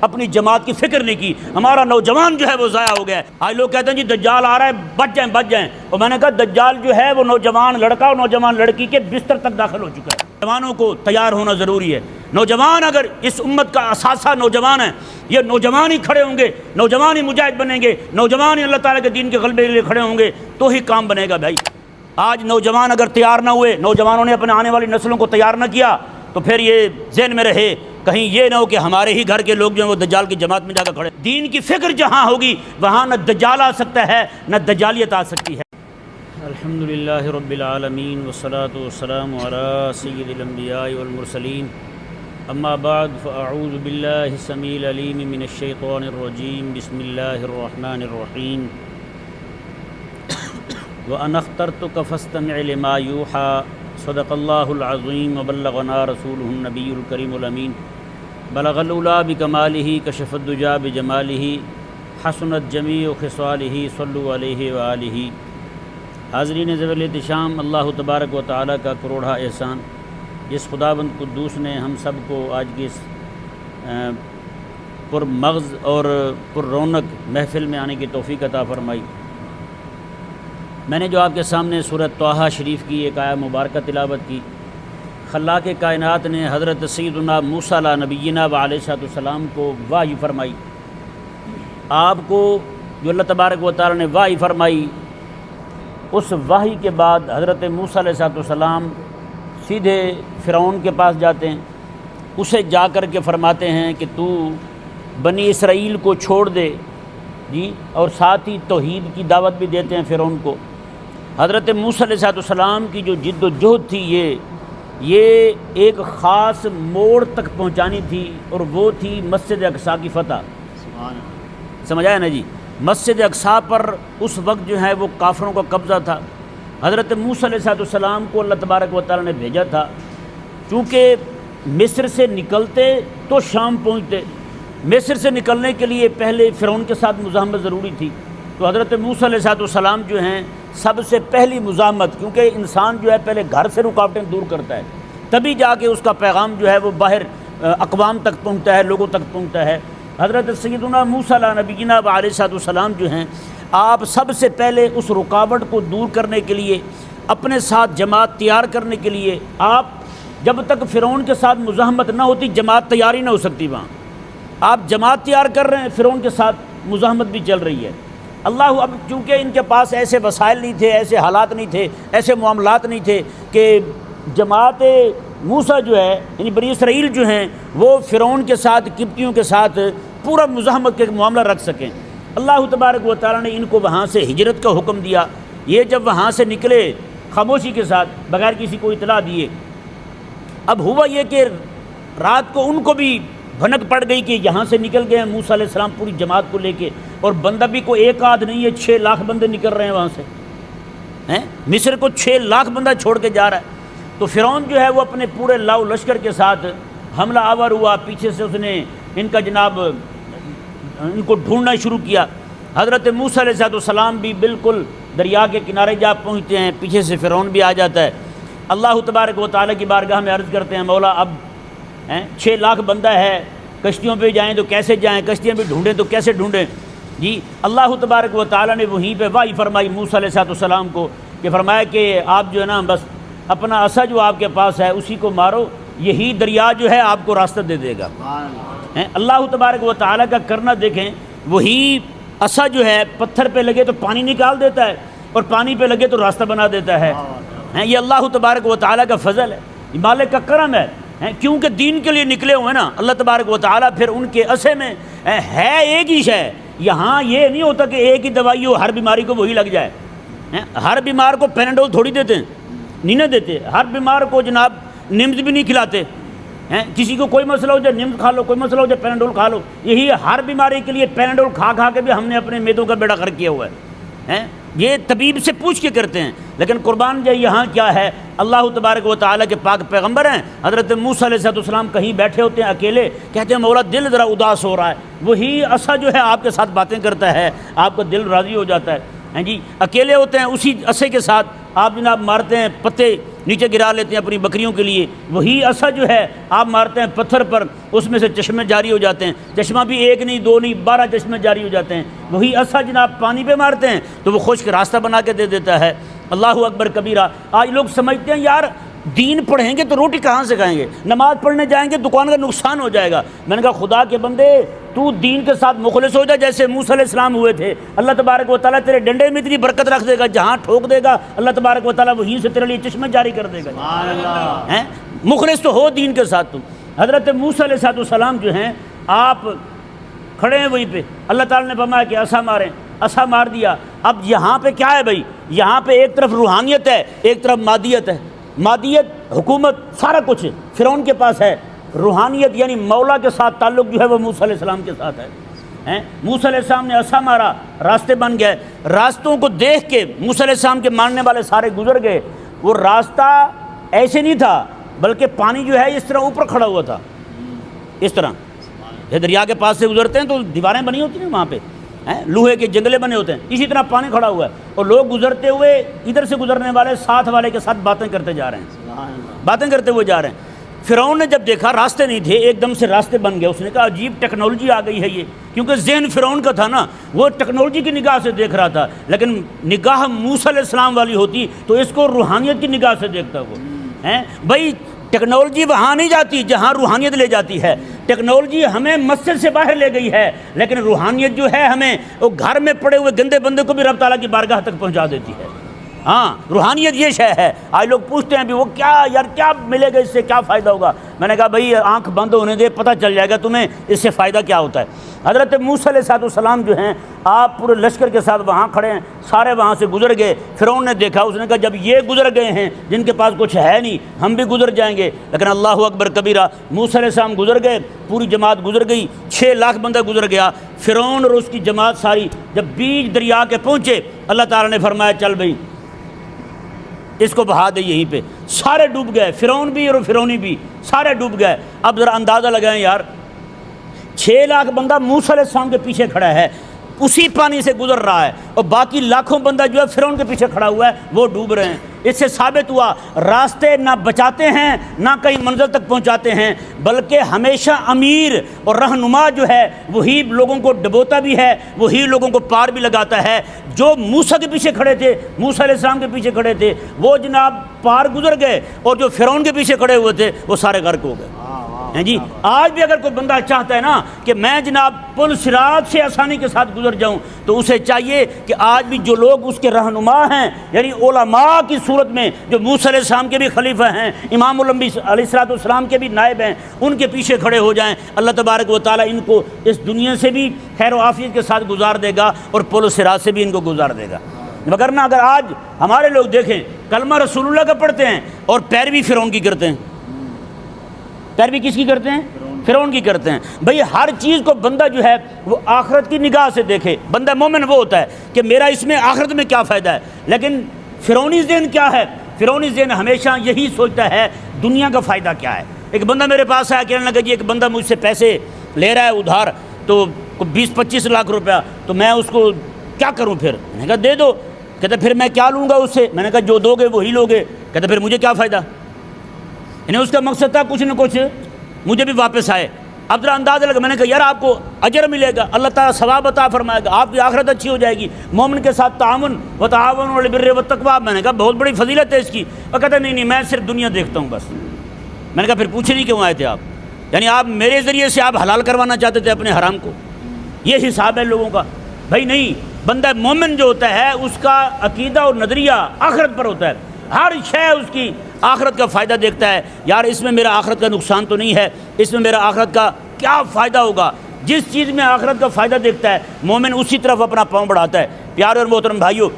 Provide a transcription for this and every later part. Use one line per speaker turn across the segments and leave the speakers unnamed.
اپنی جماعت کی فکر نہیں کی، ہمارا نوجوان جو ہے وہ ضائع ہو گیا ہے۔ آج لوگ کہتے ہیں جی دجال آ رہا ہے، بچ جائیں، اور میں نے کہا دجال جو ہے وہ نوجوان لڑکا اور نوجوان لڑکی کے بستر تک داخل ہو چکا ہے۔ نوجوانوں کو تیار ہونا ضروری ہے۔ نوجوان اگر اس امت کا اثاثہ نوجوان ہے، یہ نوجوان ہی کھڑے ہوں گے، نوجوان ہی مجاہد بنیں گے، نوجوان ہی اللہ تعالیٰ کے دین کے غلبے کے لیے کھڑے ہوں گے تو ہی کام بنے گا بھائی۔ آج نوجوان اگر تیار نہ ہوئے، نوجوانوں نے اپنے آنے والی نسلوں کو تیار نہ کیا تو پھر یہ ذہن میں رہے کہیں یہ نہ ہو کہ ہمارے ہی گھر کے لوگ جو ہیں وہ دجال کی جماعت میں جا کر کھڑے۔ دین کی فکر جہاں ہوگی وہاں نہ دجال آ سکتا ہے نہ دجالیت آ سکتی ہے۔ الحمدللہ رب العالمین والصلاة والسلام علی سید الانبیاء والمرسلین، اما بعد فاعوذ باللہ السمیع العلیم من الشیطان الرجیم، بسم اللہ الرحمن الرحیم۔ وَأَنَا اخْتَرْتُكَ فَاسْتَمِعْ لِمَا يُوحَىٰ صدق اللہ العظیم وبلغنا رسولہ النبی الکریم الامین، بلغ العلا بکمالہ کشف الدجا بجمالہ، حسنت جمیع خصالہ، صلوا علیہ وآلہ۔ حاضرین ذوی الاحتشام، اللہ تبارک و تعالیٰ کا کروڑہ احسان جس خداوند قدوس نے ہم سب کو آج کی اس پر مغز اور پر رونق محفل میں آنے کی توفیق عطا فرمائی۔ میں نے جو آپ کے سامنے سورۃ طٰہٰ شریف کی ایک آیہ مبارکہ تلاوت کی، خلاق کائنات نے حضرت سیدنا موسیٰ علیہ نبینا علیہ السلام کو وحی فرمائی۔ آپ کو جو اللہ تبارک و تعالیٰ نے وحی فرمائی، اس وحی کے بعد حضرت موسیٰ علیہ السلام سیدھے فرعون کے پاس جاتے ہیں، اسے جا کر کے فرماتے ہیں کہ تو بنی اسرائیل کو چھوڑ دے جی، اور ساتھ ہی توحید کی دعوت بھی دیتے ہیں فرعون کو۔ حضرت موسیٰ علیہ السلام کی جو جد و جہد تھی یہ ایک خاص موڑ تک پہنچانی تھی، اور وہ تھی مسجد اقصیٰ کی فتح۔ سمجھ آیا نا جی؟ مسجد اقصیٰ پر اس وقت جو ہے وہ کافروں کا قبضہ تھا۔ حضرت موسیٰ علیہ السلام کو اللہ تبارک و تعالیٰ نے بھیجا تھا، چونکہ مصر سے نکلتے تو شام پہنچتے، مصر سے نکلنے کے لیے پہلے فرعون کے ساتھ مزاحمت ضروری تھی، تو حضرت موسیٰ علیہ السلام جو ہیں سب سے پہلی مزاحمت، کیونکہ انسان جو ہے پہلے گھر سے رکاوٹیں دور کرتا ہے تبھی جا کے اس کا پیغام جو ہے وہ باہر اقوام تک پہنچتا ہے، لوگوں تک پہنچتا ہے۔ حضرت سیدنا موسیٰ علیہ نبینا علیہ السلام جو ہیں، آپ سب سے پہلے اس رکاوٹ کو دور کرنے کے لیے، اپنے ساتھ جماعت تیار کرنے کے لیے، آپ جب تک فرعون کے ساتھ مزاحمت نہ ہوتی جماعت تیار ہی نہ ہو سکتی، وہاں آپ جماعت تیار کر رہے ہیں، فرعون کے ساتھ مزاحمت بھی چل رہی ہے۔ اللہ اب چونکہ ان کے پاس ایسے وسائل نہیں تھے، ایسے حالات نہیں تھے، ایسے معاملات نہیں تھے کہ جماعت موسیٰ جو ہے یعنی بنی اسرائیل جو ہیں وہ فرعون کے ساتھ، قبطیوں کے ساتھ پورا مزاحمت کے معاملہ رکھ سکیں۔ اللہ تبارک و تعالیٰ نے ان کو وہاں سے ہجرت کا حکم دیا۔ یہ جب وہاں سے نکلے خاموشی کے ساتھ، بغیر کسی کو اطلاع دیے، اب ہوا یہ کہ رات کو ان کو بھی بھنک پڑ گئی کہ یہاں سے نکل گئے ہیں موسیٰ علیہ السلام پوری جماعت کو لے کے، اور بندہ بھی کوئی ایک آدھ نہیں ہے، 6 لاکھ بندے نکل رہے ہیں وہاں سے، مصر کو 6 لاکھ بندہ چھوڑ کے جا رہا ہے۔ تو فرعون جو ہے وہ اپنے پورے لاؤ لشکر کے ساتھ حملہ آور ہوا، پیچھے سے اس نے ان کا جناب ان کو ڈھونڈنا شروع کیا۔ حضرت موسیٰ علیہ السلام بھی بالکل دریا کے کنارے جا پہنچتے ہیں، پیچھے سے فرعون بھی آ جاتا ہے۔ اللہ تبارک و تعالیٰ کی بارگاہ میں عرض کرتے ہیں، مولا اب 6 لاکھ بندہ ہے، کشتیوں پہ جائیں تو کیسے جائیں، کشتیاں بھی ڈھونڈیں تو کیسے ڈھونڈیں جی۔ اللہ تبارک و تعالیٰ نے وہیں پہ وحی فرمائی موسیٰ علیہ السلام کو کہ فرمایا کہ آپ جو ہے نا بس اپنا عصا جو آپ کے پاس ہے اسی کو مارو، یہی دریا جو ہے آپ کو راستہ دے دے گا۔ اللہ تبارک و تعالیٰ کا کرنا دیکھیں، وہی عصا جو ہے پتھر پہ لگے تو پانی نکال دیتا ہے، اور پانی پہ لگے تو راستہ بنا دیتا ہے۔ یہ اللہ تبارک و تعالیٰ کا فضل ہے، یہ مالک کا کرم ہے، کیونکہ دین کے لیے نکلے ہوئے ہیں نا اللہ تبارک و تعالیٰ، پھر ان کے عصے میں ہے ایک ہی شے۔ یہاں یہ نہیں ہوتا کہ ایک ہی دوائی ہو ہر بیماری کو وہی لگ جائے۔ ہر بیمار کو پیناڈول تھوڑی دیتے ہیں، نہیں نہ دیتے، ہر بیمار کو جناب نمز بھی نہیں کھلاتے۔ کسی کو کوئی مسئلہ ہو جائے نمز کھا لو، کوئی مسئلہ ہو جائے پیناڈول کھا لو، یہی ہر بیماری کے لیے پیناڈول کھا کھا کے بھی ہم نے اپنے میدوں کا بیڑا غرق کیا ہوا ہے۔ یہ طبیب سے پوچھ کے کرتے ہیں، لیکن قربان جائے یہاں کیا ہے، اللہ تبارک و تعالیٰ کے پاک پیغمبر ہیں۔ حضرت موسیٰ علیہ السلام کہیں بیٹھے ہوتے ہیں اکیلے، کہتے ہیں مولا دل ذرا اداس ہو رہا ہے، وہی عصا جو ہے آپ کے ساتھ باتیں کرتا ہے، آپ کا دل راضی ہو جاتا ہے جی۔ اکیلے ہوتے ہیں، اسی عصے کے ساتھ آپ جناب مارتے ہیں پتے نیچے گرا لیتے ہیں اپنی بکریوں کے لیے، وہی عصا جو ہے آپ مارتے ہیں پتھر پر، اس میں سے چشمے جاری ہو جاتے ہیں، چشمہ بھی ایک نہیں دو نہیں 12 چشمے جاری ہو جاتے ہیں، وہی عصا جناب پانی پہ مارتے ہیں تو وہ خشک راستہ بنا کے دے دیتا ہے۔ اللہ اکبر کبیرہ۔ آج لوگ سمجھتے ہیں یار دین پڑھیں گے تو روٹی کہاں سے کھائیں گے، نماز پڑھنے جائیں گے دکان کا نقصان ہو جائے گا۔ میں نے کہا خدا کے بندے تو دین کے ساتھ مخلص ہو جا، جیسے موسیٰ علیہ السلام ہوئے تھے، اللہ تبارک و تعالیٰ تیرے ڈنڈے میں اتنی برکت رکھ دے گا، جہاں ٹھوک دے گا اللہ تبارک و تعالیٰ وہیں سے تیرے لیے چشمے جاری کر دے گا۔ ہیں مخلص تو ہو دین کے ساتھ تم۔ حضرت موسیٰ علیہ السلام جو ہیں آپ کھڑے ہیں وہیں پہ، اللہ تعالیٰ نے فرمایا کہ عصا ماریں، عصا مار دیا۔ اب یہاں پہ کیا ہے بھائی، یہاں پہ ایک طرف روحانیت ہے ایک طرف مادیت ہے، مادیت حکومت سارا کچھ فرعون کے پاس ہے، روحانیت یعنی مولا کے ساتھ تعلق جو ہے وہ موسیٰ علیہ السلام کے ساتھ ہے۔ موسیٰ علیہ السلام نے عصا مارا، راستے بن گئے، راستوں کو دیکھ کے موسیٰ علیہ السلام کے ماننے والے سارے گزر گئے۔ وہ راستہ ایسے نہیں تھا بلکہ پانی جو ہے اس طرح اوپر کھڑا ہوا تھا، اس طرح یہ دریا کے پاس سے گزرتے ہیں تو دیواریں بنی ہوتی ہیں وہاں پہ، لوہے کے جنگلے بنے ہوتے ہیں، اسی طرح پانی کھڑا ہوا ہے اور لوگ گزرتے ہوئے ادھر سے گزرنے والے ساتھ والے کے ساتھ باتیں کرتے جا رہے ہیں، باتیں کرتے ہوئے جا رہے ہیں۔ فرعون نے جب دیکھا راستے نہیں تھے، ایک دم سے راستے بن گئے، اس نے کہا عجیب ٹیکنالوجی آ گئی ہے یہ، کیونکہ ذہن فرعون کا تھا نا، وہ ٹیکنالوجی کی نگاہ سے دیکھ رہا تھا، لیکن نگاہ موسیٰ علیہ السلام والی ہوتی تو اس کو روحانیت کی نگاہ سے دیکھتا وہ۔ بھائی ٹیکنالوجی وہاں نہیں جاتی جہاں روحانیت لے جاتی ہے، ٹیکنالوجی ہمیں مسجد سے باہر لے گئی ہے، لیکن روحانیت جو ہے ہمیں وہ گھر میں پڑے ہوئے گندے بندے کو بھی رب تعالیٰ کی بارگاہ تک پہنچا دیتی ہے۔ ہاں روحانیت یہ شے ہے۔ آج لوگ پوچھتے ہیں بھی وہ کیا یار کیا ملے گا، اس سے کیا فائدہ ہوگا؟ میں نے کہا بھائی آنکھ بند ہونے دے، پتہ چل جائے گا تمہیں اس سے فائدہ کیا ہوتا ہے۔ حضرت موسیٰ علیہ السلام جو ہیں آپ پورے لشکر کے ساتھ وہاں کھڑے ہیں، سارے وہاں سے گزر گئے۔ فرعون نے دیکھا، اس نے کہا جب یہ گزر گئے ہیں جن کے پاس کچھ ہے نہیں، ہم بھی گزر جائیں گے۔ لیکن اللہ اکبر کبیرہ، موسیٰ علیہ السلام گزر گئے، پوری جماعت گزر گئی، 6 لاکھ بندہ گزر گیا۔ فرعون اور اس کی جماعت ساری جب بیچ دریا کے پہنچے، اللہ تعالیٰ نے فرمایا چل بھائی اس کو بہا دے یہیں پہ۔ سارے ڈوب گئے، فرعون بھی اور فرعونی بھی سارے ڈوب گئے۔ اب ذرا اندازہ لگائیں یار، 6 لاکھ بندہ موسیٰ علیہ السلام کے پیچھے کھڑا ہے، اسی پانی سے گزر رہا ہے، اور باقی لاکھوں بندہ جو ہے فرعون کے پیچھے کھڑا ہوا ہے وہ ڈوب رہے ہیں۔ اس سے ثابت ہوا راستے نہ بچاتے ہیں نہ کہیں منزل تک پہنچاتے ہیں، بلکہ ہمیشہ امیر اور رہنما جو ہے وہی لوگوں کو ڈبوتا بھی ہے، وہی لوگوں کو پار بھی لگاتا ہے۔ جو موسیٰ کے پیچھے کھڑے تھے، موسیٰ علیہ السلام کے پیچھے کھڑے تھے، وہ جناب پار گزر گئے، اور جو فرعون کے پیچھے کھڑے ہوئے تھے وہ سارے غرق ہو گئے۔ جی آج بھی اگر کوئی بندہ چاہتا ہے نا کہ میں جناب پل صراط سے آسانی کے ساتھ گزر جاؤں، تو اسے چاہیے کہ آج بھی جو لوگ اس کے رہنما ہیں، یعنی علماء کی صورت میں جو موسیٰ علیہ السلام کے بھی خلیفہ ہیں، امام الانبیاء علیہ السلام کے بھی نائب ہیں، ان کے پیچھے کھڑے ہو جائیں، اللہ تبارک و تعالیٰ ان کو اس دنیا سے بھی خیر و عافیت کے ساتھ گزار دے گا اور پل صراط سے بھی ان کو گزار دے گا۔ وگرنہ اگر آج ہمارے لوگ دیکھیں کلمہ رسول اللہ کا پڑھتے ہیں اور پیروی فرعون کی کرتے ہیں، پیروی کس کی کرتے ہیں؟ فرعون کی کرتے ہیں۔ بھئی ہر چیز کو بندہ جو ہے وہ آخرت کی نگاہ سے دیکھے۔ بندہ مومن وہ ہوتا ہے کہ میرا اس میں آخرت میں کیا فائدہ ہے، لیکن فرعونی ذہن کیا ہے؟ فرعونی ذہن ہمیشہ یہی سوچتا ہے دنیا کا فائدہ کیا ہے۔ ایک بندہ میرے پاس آیا کہنے لگا جی ایک بندہ مجھ سے پیسے لے رہا ہے ادھار، تو 20-25 لاکھ روپیہ، تو میں اس کو کیا کروں پھر؟ میں نے کہا دے دو۔ کہتا پھر میں کیا لوں گا اس سے؟ میں نے کہا جو دو گے وہی لوگے۔ کہتا پھر مجھے کیا فائدہ؟ یعنی اس کا مقصد تھا کچھ نہ کچھ مجھے بھی واپس آئے۔ اب ذرا اندازہ لگا، میں نے کہا یار آپ کو اجر ملے گا، اللہ تعالیٰ ثواب عطا فرمائے گا، آپ کی آخرت اچھی ہو جائے گی، مومن کے ساتھ تعاون وتعاونوا علی البر والتقویٰ۔ میں نے کہا بہت بڑی فضیلت ہے اس کی۔ وہ کہتا نہیں میں صرف دنیا دیکھتا ہوں بس۔ میں نے کہا پھر پوچھے نہیں کیوں آئے تھے آپ؟ یعنی آپ میرے ذریعے سے آپ حلال کروانا چاہتے تھے اپنے حرام کو؟ یہ حساب ہے لوگوں کا؟ بھائی نہیں، بندہ مومن جو ہوتا ہے اس کا عقیدہ اور نظریہ آخرت پر ہوتا ہے، ہر شے اس کی آخرت کا فائدہ دیکھتا ہے۔ یار اس میں میرا آخرت کا نقصان تو نہیں ہے، اس میں میرا آخرت کا کیا فائدہ ہوگا؟ جس چیز میں آخرت کا فائدہ دیکھتا ہے مومن اسی طرف اپنا پاؤں بڑھاتا ہے۔ پیارے اور محترم بھائیوں،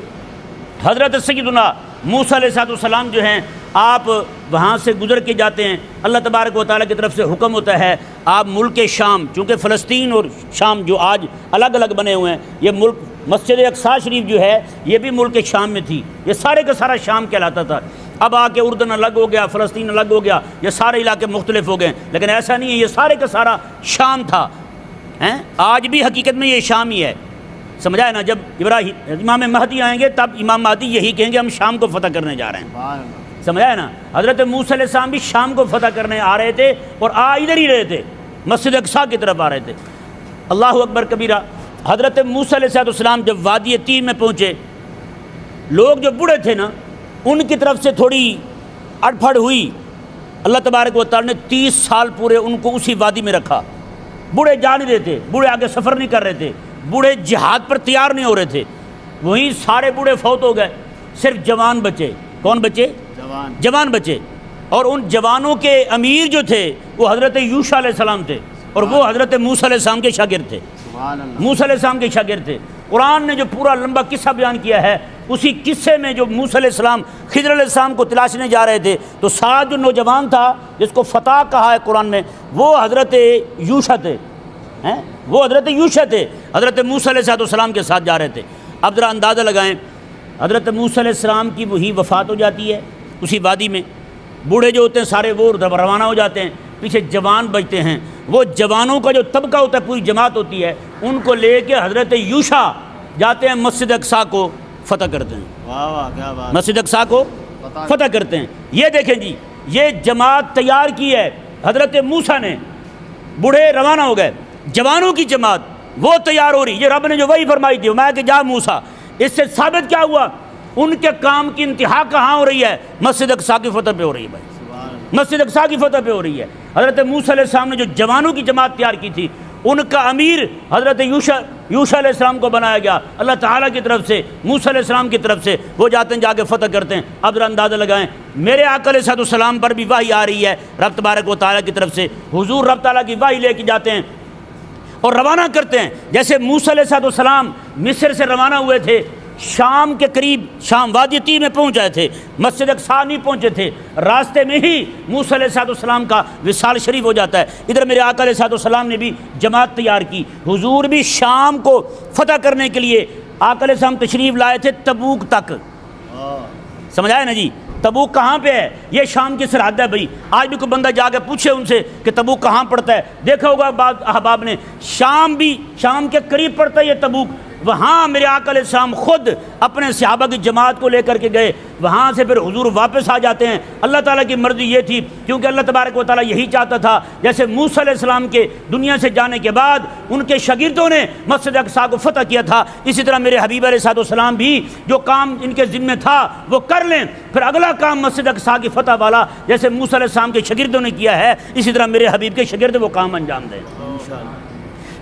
حضرت سیدنا موسیٰ علیہ السلام جو ہیں آپ وہاں سے گزر کے جاتے ہیں، اللہ تبارک و تعالیٰ کی طرف سے حکم ہوتا ہے آپ ملک شام، چونکہ فلسطین اور شام جو آج الگ الگ بنے ہوئے ہیں، یہ ملک مسجد اقصیٰ شریف جو ہے یہ بھی ملک شام میں تھی، یہ سارے کا سارا شام کہلاتا تھا۔ اب آ کے اردن الگ ہو گیا، فلسطین الگ ہو گیا، یہ سارے علاقے مختلف ہو گئے، لیکن ایسا نہیں ہے، یہ سارے کا سارا شام تھا۔ آج بھی حقیقت میں یہ شام ہی ہے، سمجھا ہے نا؟ جب امام مہدی آئیں گے تب امام مہدی یہی کہیں گے ہم شام کو فتح کرنے جا رہے ہیں۔ سمجھا ہے نا؟ حضرت موسیٰ علیہ السلام بھی شام کو فتح کرنے آ رہے تھے اور ادھر ہی رہے تھے، مسجد اقصیٰ کی طرف آ رہے تھے۔ اللہ اکبر کبیرہ۔ حضرت موسیٰ علیہ السلام جب وادی تیہ میں پہنچے، لوگ جو بوڑھے تھے نا ان کی طرف سے تھوڑی اڑپھڑ ہوئی۔ اللہ تبارک و تعالیٰ نے 30 سال پورے ان کو اسی وادی میں رکھا۔ بوڑھے جا نہیں رہے تھے، بوڑھے آگے سفر نہیں کر رہے تھے، بوڑھے جہاد پر تیار نہیں ہو رہے تھے، وہیں سارے بوڑھے فوت ہو گئے، صرف جوان بچے۔ کون بچے؟ جوان بچے۔ اور ان جوانوں کے امیر جو تھے وہ حضرت یوشع علیہ السلام تھے، اور وہ حضرت موسیٰ علیہ السلام کے شاگرد تھے۔ موسیٰ علیہ السلام کے شاگرد تھے۔ قرآن نے جو پورا لمبا قصہ بیان کیا ہے، اسی قصے میں جو موسیٰ علیہ السلام خضر علیہ السلام کو تلاشنے جا رہے تھے تو ساتھ جو نوجوان تھا جس کو فتح کہا ہے قرآن میں، وہ حضرت یوشع تھے، وہ حضرت یوشع تھے، حضرت موسیٰ علیہ السلام کے ساتھ جا رہے تھے۔ اب ذرا اندازہ لگائیں، حضرت موسیٰ علیہ السلام کی وہی وفات ہو جاتی ہے اسی وادی میں، بوڑھے جو ہوتے ہیں سارے وہ روانہ ہو جاتے ہیں، پیچھے جوان بچتے ہیں، وہ جوانوں کا جو طبقہ ہوتا ہے، پوری جماعت ہوتی ہے، ان کو لے کے حضرت یوشع جاتے ہیں، مسجد اقصیٰ کو فتح کرتے ہیں، مسجد اقصیٰ کو فتح کرتے ہیں۔ یہ دیکھیں جی، یہ جماعت تیار کی ہے حضرت موسیٰ نے، بوڑھے روانہ ہو گئے، جوانوں کی جماعت وہ تیار ہو رہی، یہ رب نے جو وہی فرمائی تھی میں کہ جا موسیٰ۔ اس سے ثابت کیا ہوا؟ ان کے کام کی انتہا کہاں ہو رہی ہے؟ مسجد اقصیٰ کی فتح پہ ہو رہی ہے بھائی، مسجد اقصیٰ کی فتح پہ ہو رہی ہے۔ حضرت موسیٰ علیہ السلام نے جو جوانوں کی جماعت تیار کی تھی، ان کا امیر حضرت یوشع علیہ السلام کو بنایا گیا اللہ تعالیٰ کی طرف سے، موسیٰ علیہ السلام کی طرف سے، وہ جاتے ہیں جا کے فتح کرتے ہیں۔ اب ذرا اندازہ لگائیں، میرے آقا علیہ السلام پر بھی وحی آ رہی ہے رب تبارک و تعالیٰ کی طرف سے، حضور رب تعالیٰ کی وحی لے کے جاتے ہیں اور روانہ کرتے ہیں۔ جیسے موسیٰ علیہ السلام مصر سے روانہ ہوئے تھے، شام کے قریب، شام وادی تیہ میں پہنچ جائے تھے، مسجد اقصیٰ نہیں پہنچے تھے، راستے میں ہی موسیٰ علیہ السلام کا وصال شریف ہو جاتا ہے۔ ادھر میرے آقا علیہ السلام نے بھی جماعت تیار کی، حضور بھی شام کو فتح کرنے کے لیے آقا علیہ السلام تشریف لائے تھے تبوک تک۔ سمجھائے نا جی؟ تبوک کہاں پہ ہے؟ یہ شام کی سرحد ہے بھائی۔ آج بھی کوئی بندہ جا کے پوچھے ان سے کہ تبوک کہاں پڑتا ہے، دیکھا ہوگا بعض احباب نے، شام کے قریب پڑتا ہے یہ تبوک۔ وہاں میرے آقا علیہ السلام خود اپنے صحابہ کی جماعت کو لے کر کے گئے، وہاں سے پھر حضور واپس آ جاتے ہیں۔ اللہ تعالیٰ کی مرضی یہ تھی، کیونکہ اللہ تبارک و تعالیٰ یہی چاہتا تھا، جیسے موسیٰ علیہ السلام کے دنیا سے جانے کے بعد ان کے شاگردوں نے مسجد اقصیٰ کو فتح کیا تھا، اسی طرح میرے حبیب علیہ السلام بھی جو کام ان کے ذمہ تھا وہ کر لیں، پھر اگلا کام مسجد اقصیٰ کی فتح والا جیسے موسیٰ علیہ السلام کے شاگردوں نے کیا ہے، اسی طرح میرے حبیب کے شاگرد وہ کام انجام دیں۔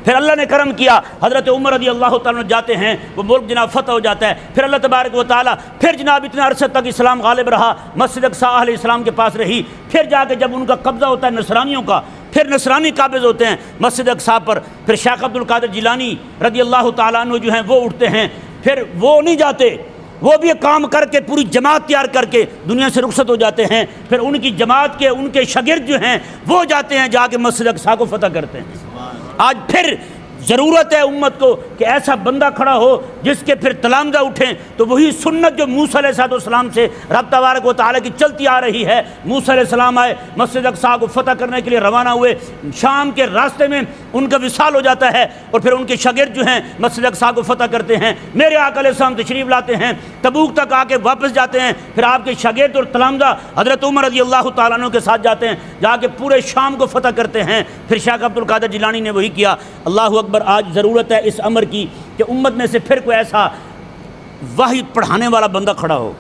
پھر اللہ نے کرم کیا، حضرت عمر رضی اللہ تعالیٰ جاتے ہیں، وہ ملک جناب فتح ہو جاتا ہے۔ پھر اللہ تبارک و تعالیٰ پھر جناب اتنے عرصے تک اسلام غالب رہا، مسجد اقصیٰ اہل اسلام کے پاس رہی۔ پھر جا کے جب ان کا قبضہ ہوتا ہے نصرانیوں کا، پھر نصرانی قابض ہوتے ہیں مسجد اقصیٰ پر، پھر شیخ عبد القادر جیلانی رضی اللہ تعالیٰ عنہ جو ہیں وہ اٹھتے ہیں، پھر وہ نہیں جاتے، وہ بھی کام کر کے پوری جماعت تیار کر کے دنیا سے رخصت ہو جاتے ہیں، پھر ان کی جماعت کے ان کے شاگرد جو ہیں وہ جاتے ہیں جا کے مسجد اقصیٰ کو فتح کرتے ہیں۔ آج پھر ضرورت ہے امت کو کہ ایسا بندہ کھڑا ہو جس کے پھر تلامذہ اٹھیں، تو وہی سنت جو موسیٰ علیہ السلام سے رب تبارک و تعالیٰ کی چلتی آ رہی ہے۔ موسیٰ علیہ السلام آئے، مسجد اقصیٰ کو فتح کرنے کے لیے روانہ ہوئے، شام کے راستے میں ان کا وصال ہو جاتا ہے، اور پھر ان کے شاگرد جو ہیں مسجد اقصیٰ کو فتح کرتے ہیں۔ میرے آقا علیہ السلام تشریف لاتے ہیں، تبوک تک آ کے واپس جاتے ہیں، پھر آپ کے شاگرد اور تلامذہ حضرت عمر رضی اللہ تعالیٰ عنہ کے ساتھ جاتے ہیں، جا کے پورے شام کو فتح کرتے ہیں۔ پھر شیخ عبد القادر جیلانی نے وہی کیا۔ اللہ اکبر، آج ضرورت ہے اس امر کی کہ امت میں سے پھر کوئی ایسا وحی پڑھانے والا بندہ کھڑا ہو،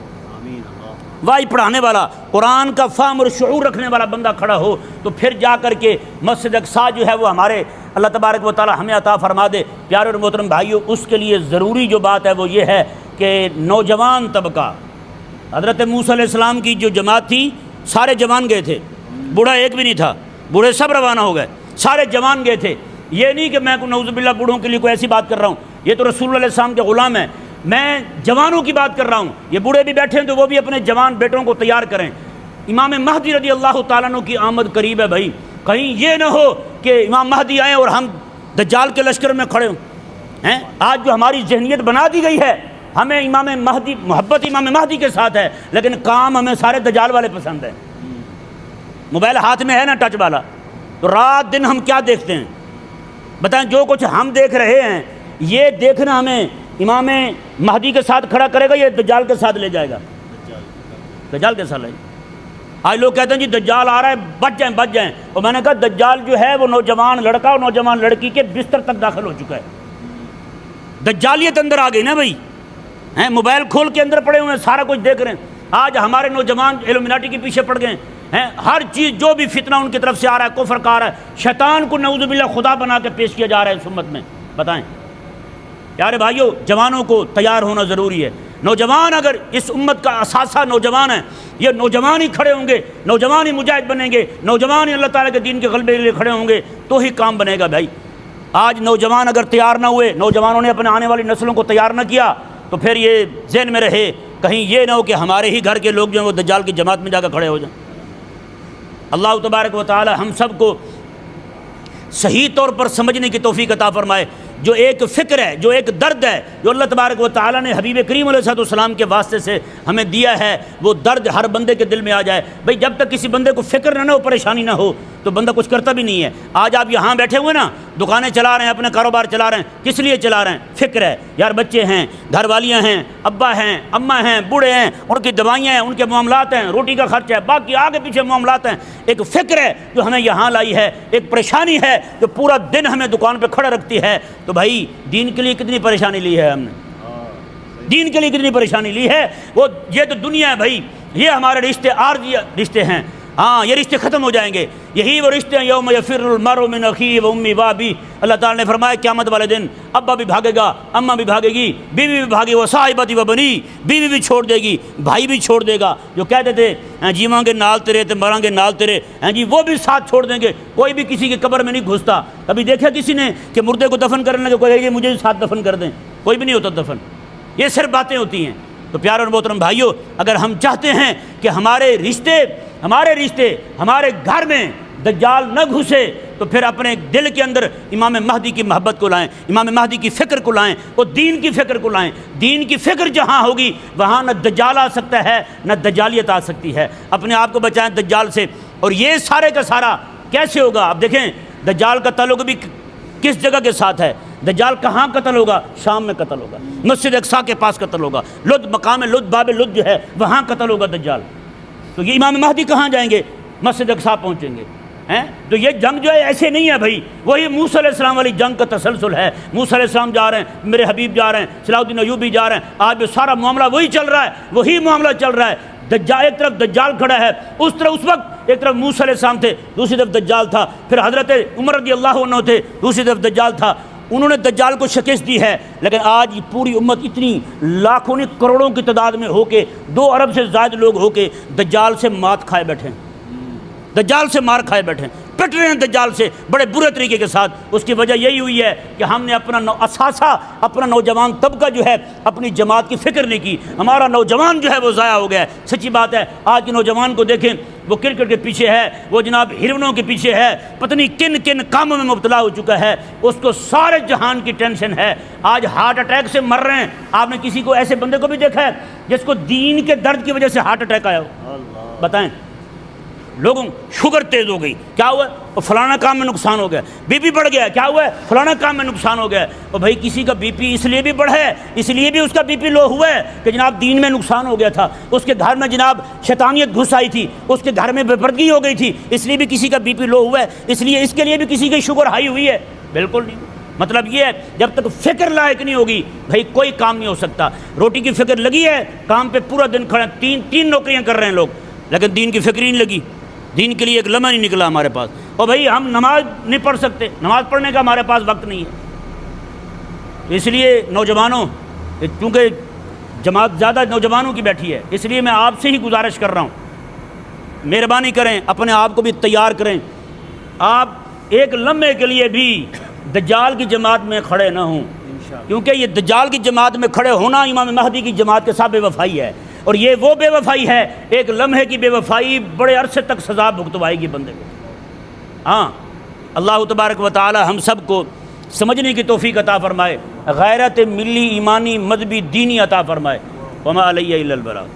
وحی پڑھانے والا، قرآن کا فہم اور شعور رکھنے والا بندہ کھڑا ہو، تو پھر جا کر کے مسجد اقصیٰ جو ہے وہ ہمارے اللہ تبارک و تعالی ہمیں عطا فرما دے۔ پیارے اور محترم بھائیو، اس کے لیے ضروری جو بات ہے وہ یہ ہے کہ نوجوان طبقہ، حضرت موسیٰ علیہ السلام کی جو جماعت تھی سارے جوان گئے تھے، بوڑھا ایک بھی نہیں تھا، بوڑھے سب روانہ ہو گئے، سارے جوان گئے تھے۔ یہ نہیں کہ میں نعوذ باللہ بوڑھوں کے لیے کوئی ایسی بات کر رہا ہوں، یہ تو رسول اللہ علیہ السلام کے غلام ہیں، میں جوانوں کی بات کر رہا ہوں۔ یہ بوڑھے بھی بیٹھے ہیں تو وہ بھی اپنے جوان بیٹوں کو تیار کریں۔ امام مہدی رضی اللہ تعالیٰ عنہ کی آمد قریب ہے بھائی، کہیں یہ نہ ہو کہ امام مہدی آئیں اور ہم دجال کے لشکر میں کھڑے ہیں۔ آج جو ہماری ذہنیت بنا دی گئی ہے، ہمیں امام مہدی، محبت امام مہدی کے ساتھ ہے، لیکن کام ہمیں سارے دجال والے پسند ہیں۔ موبائل ہاتھ میں ہے نا ٹچ والا، تو رات دن ہم کیا دیکھتے ہیں بتائیں؟ جو کچھ ہم دیکھ رہے ہیں یہ دیکھنا ہمیں امام مہدی کے ساتھ کھڑا کرے گا یا دجال کے ساتھ لے جائے گا؟ دجال کے ساتھ لے آج لوگ کہتے ہیں جی دجال آ رہا ہے، بچ جائیں بچ جائیں، اور میں نے کہا دجال جو ہے وہ نوجوان لڑکا اور نوجوان لڑکی کے بستر تک داخل ہو چکا ہے، دجالیت اندر آ گئی نا بھائی، ہیں موبائل کھول کے اندر پڑے ہوئے ہیں، سارا کچھ دیکھ رہے ہیں۔ آج ہمارے نوجوان ایلومیناٹی کے پیچھے پڑ گئے ہیں، ہر چیز جو بھی فتنہ ان کی طرف سے آ رہا ہے، کفر کا آ رہا ہے، شیطان کو نعوذ باللہ خدا بنا کے پیش کیا جا رہا ہے اس امت میں۔ بتائیں پیارے بھائیو، جوانوں کو تیار ہونا ضروری ہے۔ نوجوان اگر اس امت کا اثاثہ نوجوان ہے، یہ نوجوان ہی کھڑے ہوں گے، نوجوان ہی مجاہد بنیں گے، نوجوان ہی اللہ تعالیٰ کے دین کے غلبے کے لیے کھڑے ہوں گے، تو ہی کام بنے گا بھائی۔ آج نوجوان اگر تیار نہ ہوئے، نوجوانوں نے اپنے آنے والی نسلوں کو تیار نہ کیا، تو پھر یہ ذہن میں رہے کہیں یہ نہ ہو کہ ہمارے ہی گھر کے لوگ جو ہیں وہ دجال کی جماعت میں جا کر کھڑے ہو جائیں۔ اللہ تبارک و تعالی ہم سب کو صحیح طور پر سمجھنے کی توفیق عطا فرمائے۔ جو ایک فکر ہے، جو ایک درد ہے، جو اللہ تبارک و تعالیٰ نے حبیب کریم علیہ السلام کے واسطے سے ہمیں دیا ہے، وہ درد ہر بندے کے دل میں آ جائے۔ بھئی جب تک کسی بندے کو فکر نہ ہو، پریشانی نہ ہو، تو بندہ کچھ کرتا بھی نہیں ہے۔ آج آپ یہاں بیٹھے ہوئے نا، دکانیں چلا رہے ہیں، اپنے کاروبار چلا رہے ہیں، کس لیے چلا رہے ہیں؟ فکر ہے یار، بچے ہیں، گھر والیاں ہیں، ابا ہیں، اماں ہیں، بوڑھے ہیں، ان کی دوائیاں ہیں، ان کے معاملات ہیں، روٹی کا خرچ ہے، باقی آگے پیچھے معاملات ہیں۔ ایک فکر ہے جو ہمیں یہاں لائی ہے، ایک پریشانی ہے جو پورا دن ہمیں دکان پہ کھڑا رکھتی ہے۔ تو بھائی دین کے لیے کتنی پریشانی لی ہے ہم نے، دین کے لیے کتنی پریشانی لی ہے۔ وہ یہ تو دنیا ہے بھائی، یہ ہمارے رشتے عارضی رشتے ہیں، ہاں یہ رشتے ختم ہو جائیں گے، یہی وہ رشتے ہیں یوم یفر المرء من اخیہ و امی و ابی۔ اللہ تعالیٰ نے فرمایا قیامت والے دن ابا بھی بھاگے گا، اماں بھی بھاگے گی، بیوی بھی بھاگے، وہ صاحبتی و بنی، بیوی بھی چھوڑ دے گی، بھائی بھی چھوڑ دے گا۔ جو کہتے تھے جیواں گے نال تیرے تے مراں گے نال تیرے، جی وہ بھی ساتھ چھوڑ دیں گے۔ کوئی بھی کسی کی قبر میں نہیں گھستا۔ کبھی دیکھا کسی نے کہ مردے کو دفن کرنے لگے کوئی یہ مجھے بھی ساتھ دفن کر دیں؟ کوئی بھی نہیں ہوتا دفن، یہ صرف باتیں ہوتی ہیں۔ تو پیارے اور محترم بھائیوں، اگر ہم چاہتے ہیں کہ ہمارے رشتے ہمارے گھر میں دجال نہ گھسے، تو پھر اپنے دل کے اندر امام مہدی کی محبت کو لائیں، امام مہدی کی فکر کو لائیں، اور دین کی فکر کو لائیں۔ دین کی فکر جہاں ہوگی وہاں نہ دجال آ سکتا ہے، نہ دجالیت آ سکتی ہے۔ اپنے آپ کو بچائیں دجال سے۔ اور یہ سارے کا سارا کیسے ہوگا؟ اب دیکھیں دجال کا تعلق بھی کس جگہ کے ساتھ ہے۔ دجال کہاں قتل ہوگا؟ شام میں قتل ہوگا، مسجد اقصیٰ کے پاس قتل ہوگا، لد مقام لد باب لد جو ہے وہاں قتل ہوگا دجال۔ تو یہ امام مہدی کہاں جائیں گے؟ مسجد اقصیٰ پہنچیں گے۔ تو یہ جنگ جو ہے ایسے نہیں ہے بھائی، وہی موسیٰ علیہ السلام والی جنگ کا تسلسل ہے۔ موسیٰ علیہ السلام جا رہے ہیں، میرے حبیب جا رہے ہیں، صلاح الدین ایوبی جا رہے ہیں، آج بھی سارا معاملہ وہی چل رہا ہے، وہی معاملہ چل رہا ہے۔ دجال ایک طرف دجال کھڑا ہے، اس وقت ایک طرف موسیٰ علیہ السلام تھے، دوسری طرف دجال تھا، پھر حضرت عمر رضی اللہ عنہ تھے، دوسری طرف دجال تھا۔ انہوں نے دجال کو شکست دی ہے، لیکن آج پوری امت اتنی لاکھوں نہیں کروڑوں کی تعداد میں ہو کے، 2 ارب سے زائد لوگ ہو کے دجال سے مات کھائے بیٹھے ہیں، دجال سے مار کھائے بیٹھے ہیں، پٹ رہے ہیں دجال سے بڑے برے طریقے کے ساتھ۔ اس کی وجہ یہی ہوئی ہے کہ ہم نے اپنا اثاثہ، اپنا نوجوان طبقہ جو ہے اپنی جماعت کی فکر نہیں کی، ہمارا نوجوان جو ہے وہ ضائع ہو گیا ہے۔ سچی بات ہے، آج کے نوجوان کو دیکھیں، وہ کرکٹ کے پیچھے ہے، وہ جناب ہرنوں کے پیچھے ہے، پتہ نہیں کن کن کاموں میں مبتلا ہو چکا ہے، اس کو سارے جہان کی ٹینشن ہے۔ آج ہارٹ اٹیک سے مر رہے ہیں۔ آپ نے کسی کو ایسے بندے کو بھی دیکھا ہے جس کو دین کے درد کی وجہ سے ہارٹ اٹیک آیا ہو؟ بتائیں، لوگوں شوگر تیز ہو گئی، کیا ہوا ہے؟ فلانا کام میں نقصان ہو گیا، بی پی بڑھ گیا، کیا ہوا ہے؟ فلانا کام میں نقصان ہو گیا۔ اور بھائی کسی کا بی پی اس لیے بھی بڑھا ہے، اس لیے بھی اس کا بی پی لو ہوا ہے کہ جناب دین میں نقصان ہو گیا تھا، اس کے گھر میں جناب شیطانیت گھس آئی تھی، اس کے گھر میں بے پردگی ہو گئی تھی، اس لیے بھی کسی کا بی پی لو ہوا ہے، اس لیے اس کے لیے بھی کسی کی شوگر ہائی ہوئی ہے؟ بالکل نہیں۔ مطلب یہ ہے جب تک فکر لائق نہیں ہوگی بھائی کوئی کام نہیں ہو سکتا۔ روٹی کی فکر لگی ہے، کام پہ پورا دن کھڑے، تین نوکریاں کر رہے ہیں لوگ، لیکن دین کی فکر ہی نہیں لگی، دین کے لیے ایک لمحہ نہیں نکلا ہمارے پاس۔ اور بھائی ہم نماز نہیں پڑھ سکتے، نماز پڑھنے کا ہمارے پاس وقت نہیں ہے۔ اس لیے نوجوانوں، چونکہ جماعت زیادہ نوجوانوں کی بیٹھی ہے، اس لیے میں آپ سے ہی گزارش کر رہا ہوں، مہربانی کریں اپنے آپ کو بھی تیار کریں۔ آپ ایک لمحے کے لیے بھی دجال کی جماعت میں کھڑے نہ ہوں، کیونکہ یہ دجال کی جماعت میں کھڑے ہونا امام مہدی کی جماعت کے ساتھ بے وفائی ہے، اور یہ وہ بے وفائی ہے، ایک لمحے کی بے وفائی بڑے عرصے تک سزا بھگتوائے گی بندے کو۔ ہاں، اللہ تبارک و تعالی ہم سب کو سمجھنے کی توفیق عطا فرمائے، غیرت ملی ایمانی مذہبی دینی عطا فرمائے۔ وما علیہ الا البلاغ۔